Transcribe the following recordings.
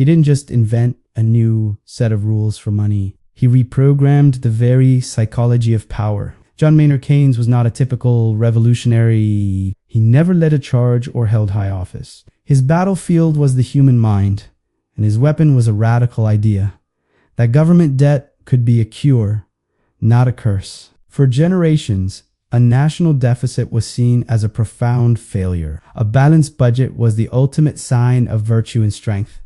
He didn't just invent a new set of rules for money. He reprogrammed the very psychology of power. John Maynard Keynes was not a typical revolutionary. He never led a charge or held high office. His battlefield was the human mind, and his weapon was a radical idea: that government debt could be a cure, not a curse. For generations, a national deficit was seen as a profound failure. A balanced budget was the ultimate sign of virtue and strength.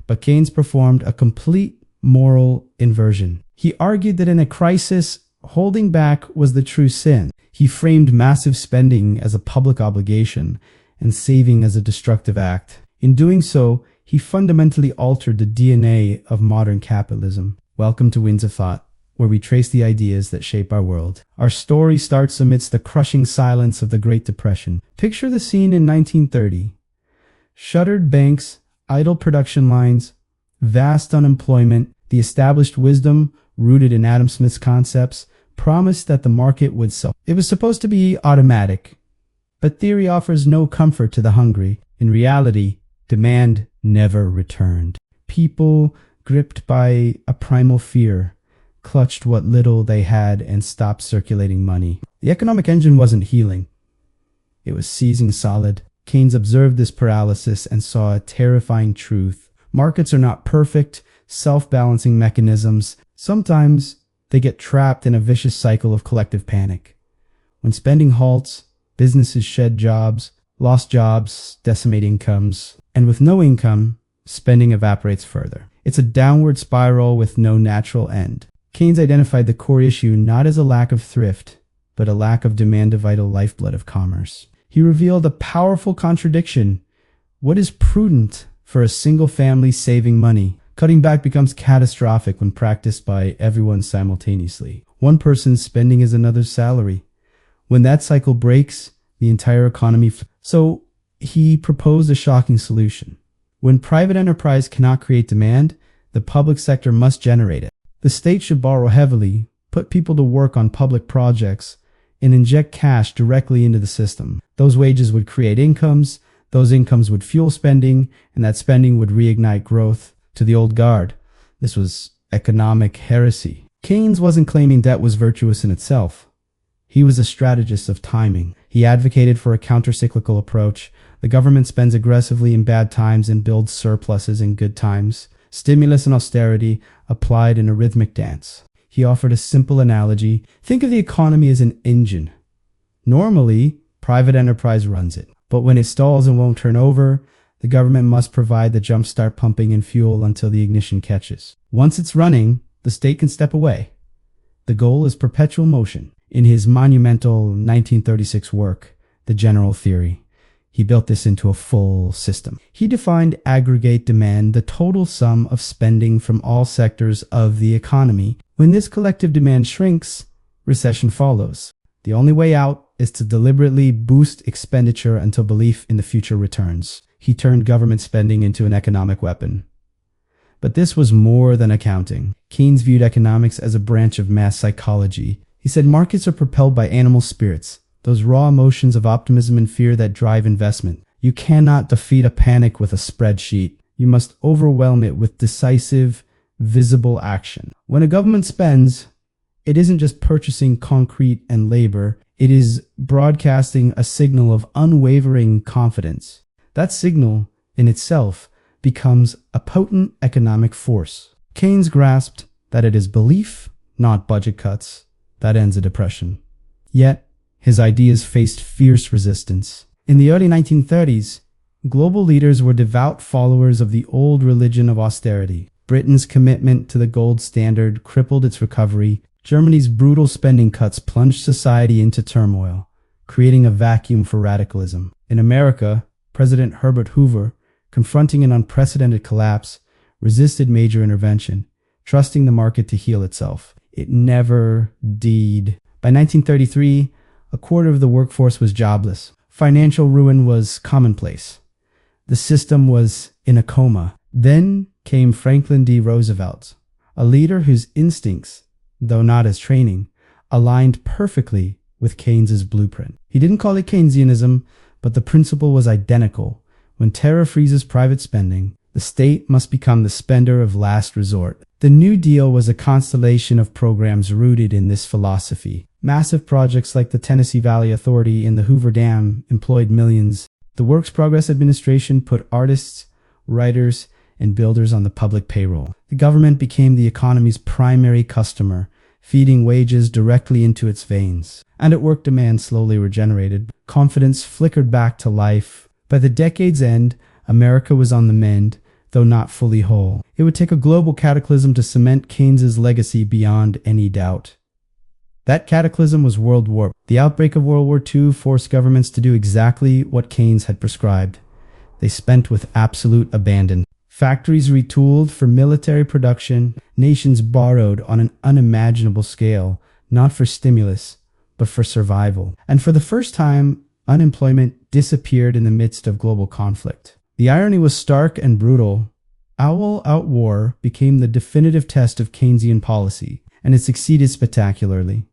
But Keynes performed a complete moral inversion. He argued that in a crisis, holding back was the true sin. He framed massive spending as a public obligation and saving as a destructive act. In doing so, he fundamentally altered the DNA of modern capitalism. Welcome to Winds of Thought, where we trace the ideas that shape our world. Our story starts amidst the crushing silence of the Great Depression. Picture the scene in 1930. Shuttered banks, idle production lines, vast unemployment. The established wisdom, rooted in Adam Smith's concepts, promised that the market would sell. It was supposed to be automatic, but theory offers no comfort to the hungry. In reality, demand never returned. People, gripped by a primal fear, clutched what little they had and stopped circulating money. The economic engine wasn't healing. It was seizing solid. Keynes observed this paralysis and saw a terrifying truth. Markets are not perfect, self-balancing mechanisms. Sometimes they get trapped in a vicious cycle of collective panic. When spending halts, businesses shed jobs, lost jobs, decimate incomes, and with no income, spending evaporates further. It's a downward spiral with no natural end. Keynes identified the core issue not as a lack of thrift, but a lack of demand, the vital lifeblood of commerce. He revealed a powerful contradiction. What is prudent for a single family saving money? Cutting back becomes catastrophic when practiced by everyone simultaneously. One person's spending is another's salary. When that cycle breaks, the entire economy. So he proposed a shocking solution. When private enterprise cannot create demand, the public sector must generate it. The state should borrow heavily, put people to work on public projects, and inject cash directly into the system. Those wages would create incomes, those incomes would fuel spending, and that spending would reignite growth. To the old guard, this was economic heresy. Keynes wasn't claiming debt was virtuous in itself. He was a strategist of timing. He advocated for a counter-cyclical approach. The government spends aggressively in bad times and builds surpluses in good times. Stimulus and austerity applied in a rhythmic dance. He offered a simple analogy. Think of the economy as an engine. Normally, private enterprise runs it. But when it stalls and won't turn over, the government must provide the jump-start pumping and fuel until the ignition catches. Once it's running, the state can step away. The goal is perpetual motion. In his monumental 1936 work, The General Theory, he built this into a full system. He defined aggregate demand, the total sum of spending from all sectors of the economy. When this collective demand shrinks, recession follows. The only way out is to deliberately boost expenditure until belief in the future returns. He turned government spending into an economic weapon. But this was more than accounting. Keynes viewed economics as a branch of mass psychology. He said markets are propelled by animal spirits, those raw emotions of optimism and fear that drive investment. You cannot defeat a panic with a spreadsheet. You must overwhelm it with decisive, visible action. When a government spends, it isn't just purchasing concrete and labor. It is broadcasting a signal of unwavering confidence. That signal, in itself, becomes a potent economic force. Keynes grasped that it is belief, not budget cuts, that ends a depression. Yet, his ideas faced fierce resistance. In the early 1930s, global leaders were devout followers of the old religion of austerity. Britain's commitment to the gold standard crippled its recovery. Germany's brutal spending cuts plunged society into turmoil, creating a vacuum for radicalism. In America, President Herbert Hoover, confronting an unprecedented collapse, resisted major intervention, trusting the market to heal itself. It never did. By 1933, a quarter of the workforce was jobless. Financial ruin was commonplace. The system was in a coma. Then came Franklin D. Roosevelt, a leader whose instincts, though not as training, aligned perfectly with Keynes's blueprint. He didn't call it Keynesianism, but the principle was identical. When terror freezes private spending, The state must become the spender of last resort. The New Deal was a constellation of programs rooted in this philosophy. Massive projects like the Tennessee Valley Authority and the Hoover Dam employed millions. The Works Progress Administration put artists, writers, and builders on the public payroll. The government became the economy's primary customer, feeding wages directly into its veins. And at work, demand slowly regenerated. Confidence flickered back to life. By the decade's end, America was on the mend, though not fully whole. It would take a global cataclysm to cement Keynes's legacy beyond any doubt. That cataclysm was World War. The outbreak of World War II forced governments to do exactly what Keynes had prescribed. They spent with absolute abandon. Factories retooled for military production. Nations borrowed on an unimaginable scale, not for stimulus, but for survival. And for the first time, unemployment disappeared in the midst of global conflict. The irony was stark and brutal. All-out war became the definitive test of Keynesian policy, and it succeeded spectacularly.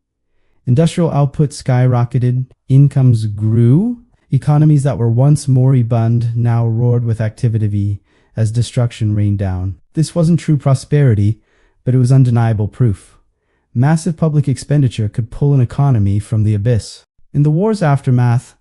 Industrial output skyrocketed, incomes grew, economies that were once moribund now roared with activity as destruction rained down. This wasn't true prosperity, but it was undeniable proof. Massive public expenditure could pull an economy from the abyss. In the war's aftermath,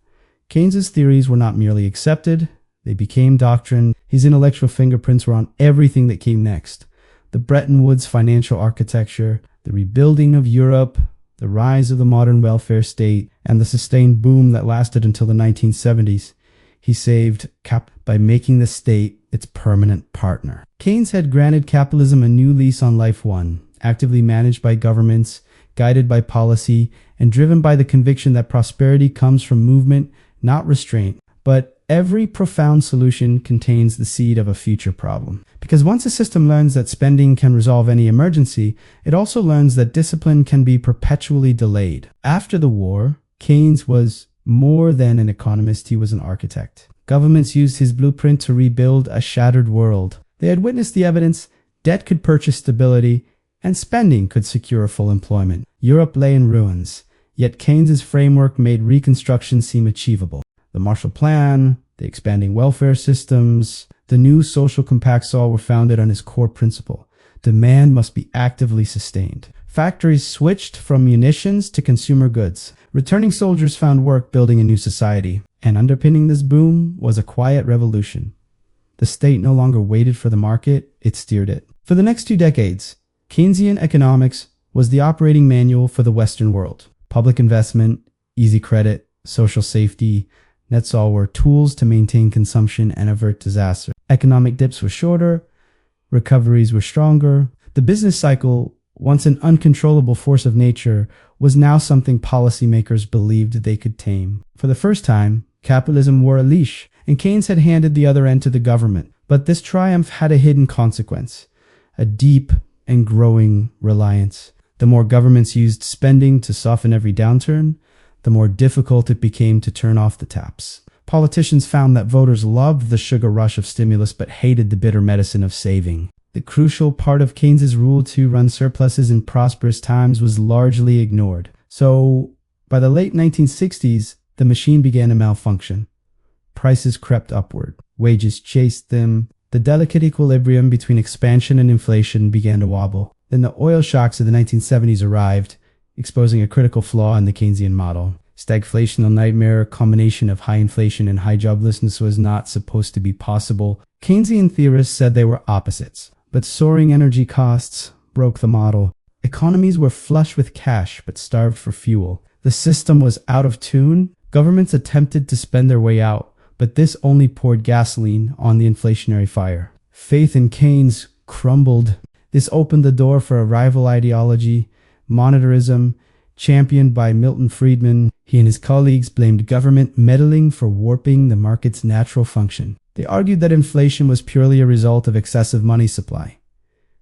Keynes's theories were not merely accepted, they became doctrine. His intellectual fingerprints were on everything that came next. The Bretton Woods financial architecture, the rebuilding of Europe, the rise of the modern welfare state, and the sustained boom that lasted until the 1970s. He saved cap by making the state its permanent partner. Keynes had granted capitalism a new lease on life one, actively managed by governments, guided by policy, and driven by the conviction that prosperity comes from movement, not restraint. But every profound solution contains the seed of a future problem. Because once a system learns that spending can resolve any emergency, it also learns that discipline can be perpetually delayed. After the war, Keynes was more than an economist, he was an architect. Governments used his blueprint to rebuild a shattered world. They had witnessed the evidence: debt could purchase stability, and spending could secure full employment. Europe lay in ruins, yet Keynes's framework made reconstruction seem achievable. The Marshall Plan, the expanding welfare systems, the new social compacts all were founded on his core principle: demand must be actively sustained. Factories switched from munitions to consumer goods. Returning soldiers found work building a new society. And underpinning this boom was a quiet revolution. The state no longer waited for the market, it steered it. For the next 2 decades, Keynesian economics was the operating manual for the Western world. Public investment, easy credit, social safety, nets all were tools to maintain consumption and avert disaster. Economic dips were shorter, recoveries were stronger. The business cycle, once an uncontrollable force of nature, was now something policymakers believed they could tame. For the first time, capitalism wore a leash, and Keynes had handed the other end to the government. But this triumph had a hidden consequence: a deep and growing reliance. The more governments used spending to soften every downturn, the more difficult it became to turn off the taps. Politicians found that voters loved the sugar rush of stimulus but hated the bitter medicine of saving. The crucial part of Keynes's rule to run surpluses in prosperous times was largely ignored. So, by the late 1960s, the machine began to malfunction. Prices crept upward. Wages chased them. The delicate equilibrium between expansion and inflation began to wobble. Then the oil shocks of the 1970s arrived, exposing a critical flaw in the Keynesian model. Stagflational nightmare, a combination of high inflation and high joblessness, was not supposed to be possible. Keynesian theorists said they were opposites. But soaring energy costs broke the model. Economies were flush with cash but starved for fuel. The system was out of tune. Governments attempted to spend their way out, but this only poured gasoline on the inflationary fire. Faith in Keynes crumbled. This opened the door for a rival ideology, monetarism, championed by Milton Friedman. He and his colleagues blamed government meddling for warping the market's natural function. They argued that inflation was purely a result of excessive money supply.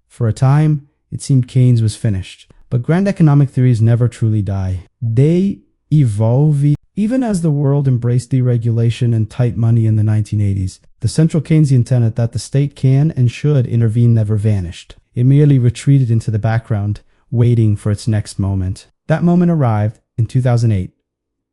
For a time, it seemed Keynes was finished. But grand economic theories never truly die. They evolve. Even as the world embraced deregulation and tight money in the 1980s, the central Keynesian tenet that the state can and should intervene never vanished. It merely retreated into the background, waiting for its next moment. That moment arrived in 2008.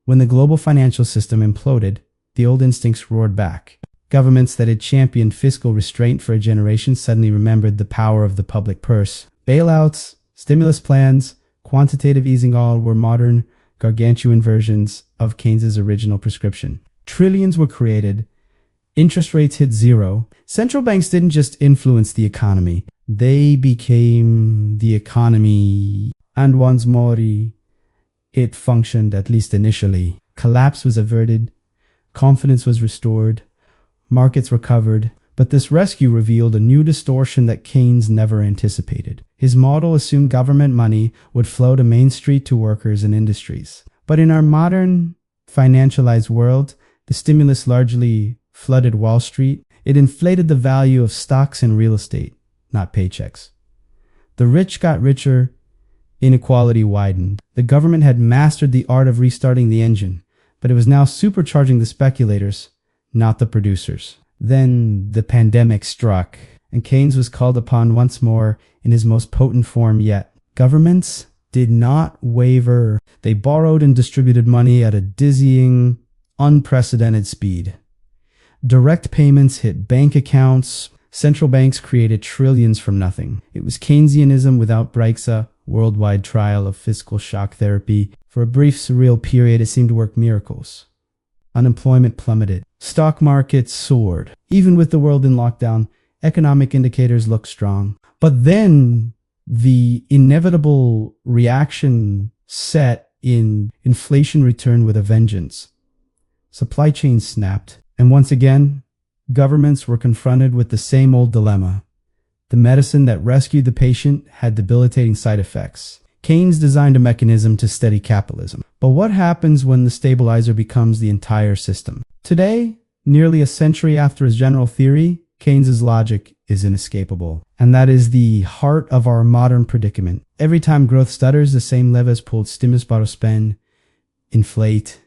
When the global financial system imploded, the old instincts roared back. Governments that had championed fiscal restraint for a generation suddenly remembered the power of the public purse. Bailouts, stimulus plans, quantitative easing, all were modern, gargantuan versions of Keynes's original prescription. Trillions were created. Interest rates hit zero. Central banks didn't just influence the economy. They became the economy. And once more, it functioned, at least initially. Collapse was averted. Confidence was restored. Markets recovered. But this rescue revealed a new distortion that Keynes never anticipated. His model assumed government money would flow to Main Street to workers and industries. But in our modern, financialized world, the stimulus largely flooded Wall Street. It inflated the value of stocks and real estate, not paychecks. The rich got richer, inequality widened. The government had mastered the art of restarting the engine, but it was now supercharging the speculators, not the producers. Then the pandemic struck, and Keynes was called upon once more in his most potent form yet. Governments did not waver. They borrowed and distributed money at a dizzying, unprecedented speed. Direct payments hit bank accounts. Central banks created trillions from nothing. It was Keynesianism without breaks, a worldwide trial of fiscal shock therapy. For a brief, surreal period, it seemed to work miracles. Unemployment plummeted. Stock markets soared. Even with the world in lockdown, economic indicators looked strong. But then the inevitable reaction set in. Inflation returned with a vengeance. Supply chains snapped. And once again, governments were confronted with the same old dilemma. The medicine that rescued the patient had debilitating side effects. Keynes designed a mechanism to steady capitalism. But what happens when the stabilizer becomes the entire system? Today, nearly a century after his general theory, Keynes's logic is inescapable. And that is the heart of our modern predicament. Every time growth stutters, the same levers pulled stimulus bottle spend, inflate.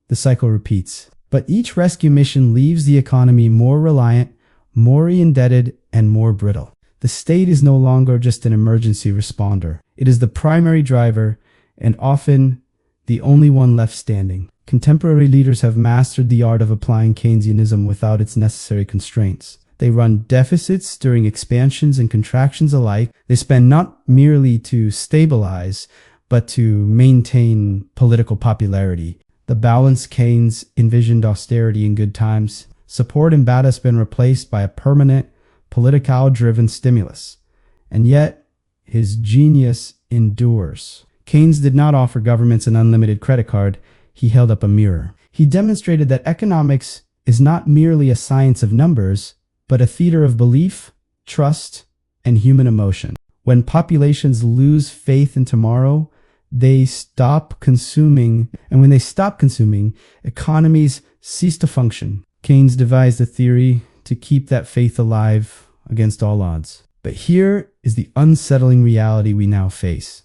The cycle repeats. But each rescue mission leaves the economy more reliant, more indebted, and more brittle. The state is no longer just an emergency responder. It is the primary driver, and often the only one left standing. Contemporary leaders have mastered the art of applying Keynesianism without its necessary constraints. They run deficits during expansions and contractions alike. They spend not merely to stabilize, but to maintain political popularity. The balanced Keynes envisioned austerity in good times. Support in bad has been replaced by a permanent, political-driven stimulus. And yet, his genius endures. Keynes did not offer governments an unlimited credit card. He held up a mirror. He demonstrated that economics is not merely a science of numbers, but a theater of belief, trust, and human emotion. When populations lose faith in tomorrow, they stop consuming, and when they stop consuming, economies cease to function. Keynes devised a theory to keep that faith alive against all odds. But here is the unsettling reality we now face.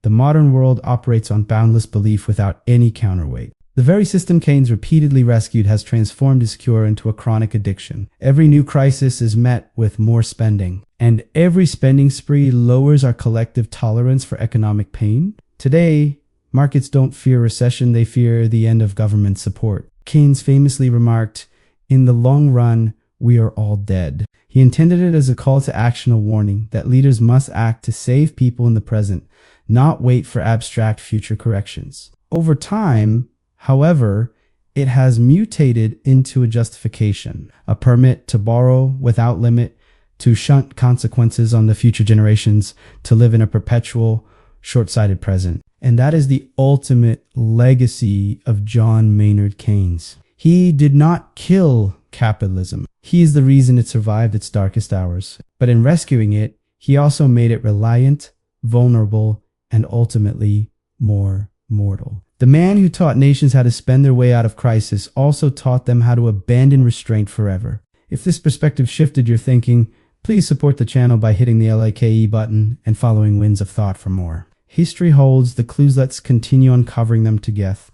The modern world operates on boundless belief without any counterweight. The very system Keynes repeatedly rescued has transformed his cure into a chronic addiction. Every new crisis is met with more spending, and every spending spree lowers our collective tolerance for economic pain. Today, markets don't fear recession, they fear the end of government support. Keynes famously remarked, "In the long run, we are all dead." He intended it as a call to action, a warning that leaders must act to save people in the present, not wait for abstract future corrections. Over time, however, it has mutated into a justification, a permit to borrow without limit, to shunt consequences on the future generations, to live in a perpetual, short-sighted present. And that is the ultimate legacy of John Maynard Keynes. He did not kill capitalism. He is the reason it survived its darkest hours. But in rescuing it, he also made it reliant, vulnerable, and ultimately more mortal. The man who taught nations how to spend their way out of crisis also taught them how to abandon restraint forever. If this perspective shifted your thinking, please support the channel by hitting the LIKE button and following Winds of Thought for more. History holds the clues, let's continue uncovering them together.